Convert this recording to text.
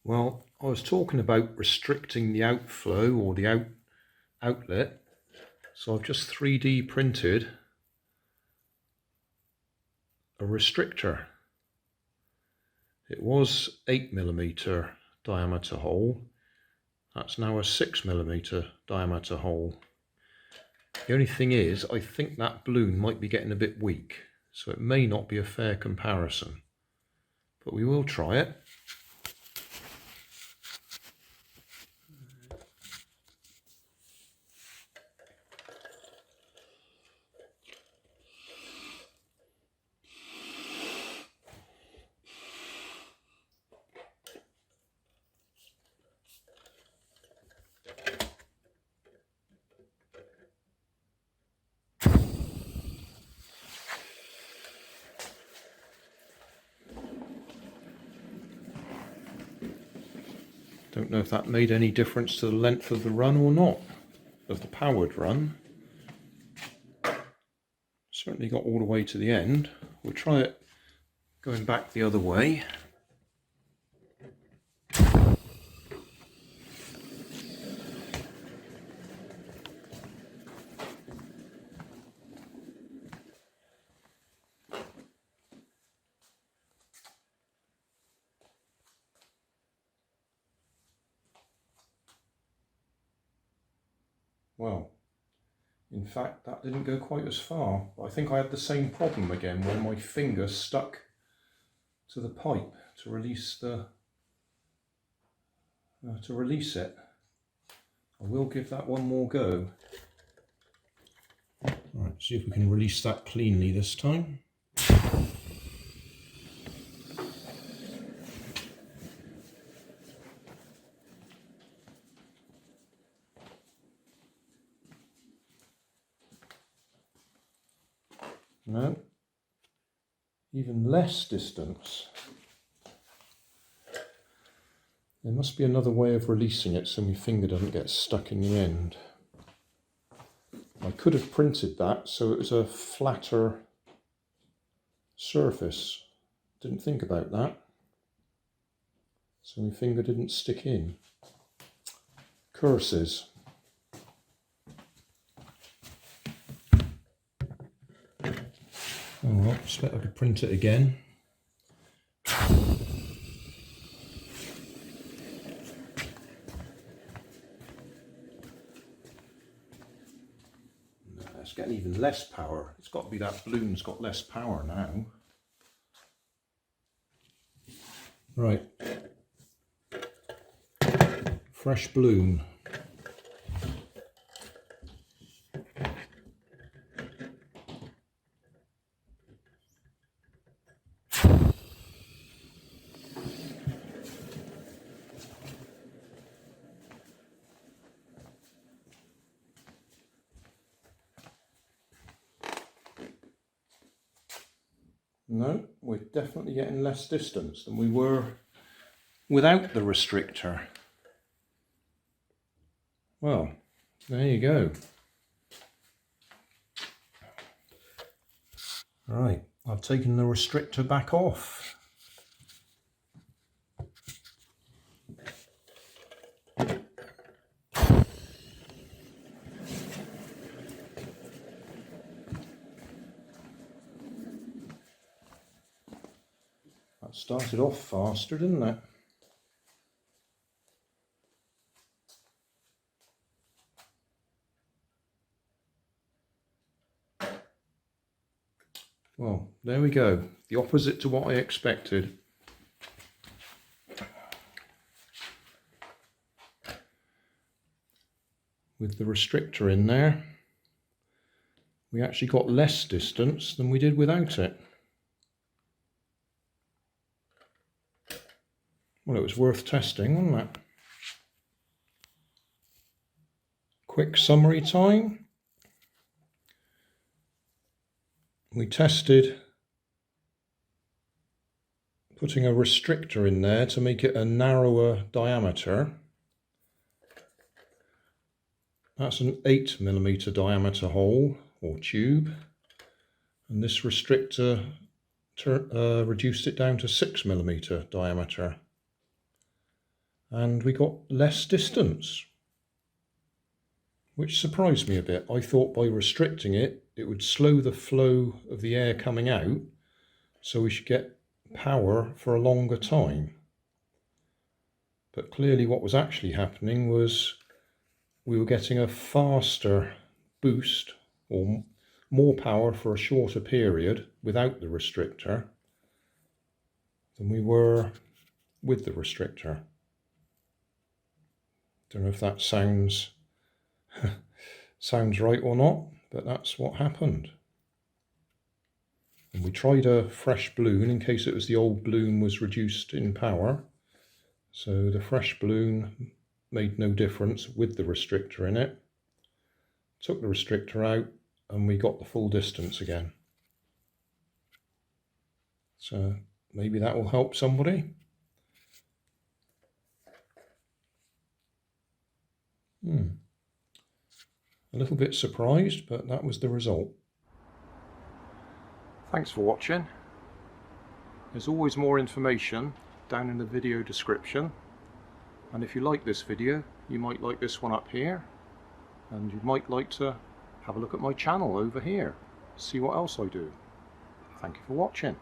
Well, I was talking about restricting the outflow or the outlet. So I've just 3D printed a restrictor. It was 8mm diameter hole. That's now a 6mm diameter hole. The only thing is, I think that balloon might be getting a bit weak, so it may not be a fair comparison. But we will try it. Don't know if that made any difference to the length of the run or not, of the powered run. Certainly got all the way to the end. We'll try it going back the other way. Well, in fact, that didn't go quite as far. I think I had the same problem again where my finger stuck to the pipe to release it. I will give that one more go. Right, see if we can release that cleanly this time. No, even less distance. There must be another way of releasing it so my finger doesn't get stuck in the end. I could have printed that so it was a flatter surface. Didn't think about that. So my finger didn't stick in. Curses. Oh well, expect I could print it again. No, it's getting even less power. It's got to be that balloon's got less power now. Right. Fresh balloon. No, we're definitely getting less distance than we were without the restrictor. Well, there you go. Right, I've taken the restrictor back off. That started off faster, didn't it? Well, there we go. The opposite to what I expected. With the restrictor in there, we actually got less distance than we did without it. Well, it was worth testing, wasn't it? Quick summary time. We tested putting a restrictor in there to make it a narrower diameter. That's an 8mm diameter hole or tube, and this restrictor reduced it down to 6mm diameter. and we got less distance, which surprised me a bit. I thought by restricting it, it would slow the flow of the air coming out, so we should get power for a longer time. But clearly what was actually happening was we were getting a faster boost or more power for a shorter period without the restrictor than we were with the restrictor. Don't know if that sounds right or not, but that's what happened. And we tried a fresh balloon in case it was the old balloon was reduced in power. So the fresh balloon made no difference with the restrictor in it. Took the restrictor out and we got the full distance again. So maybe that will help somebody. A little bit surprised, but that was the result. Thanks for watching. There's always more information down in the video description, and if you like this video you might like this one up here, and you might like to have a look at my channel over here, see what else I do. Thank you for watching.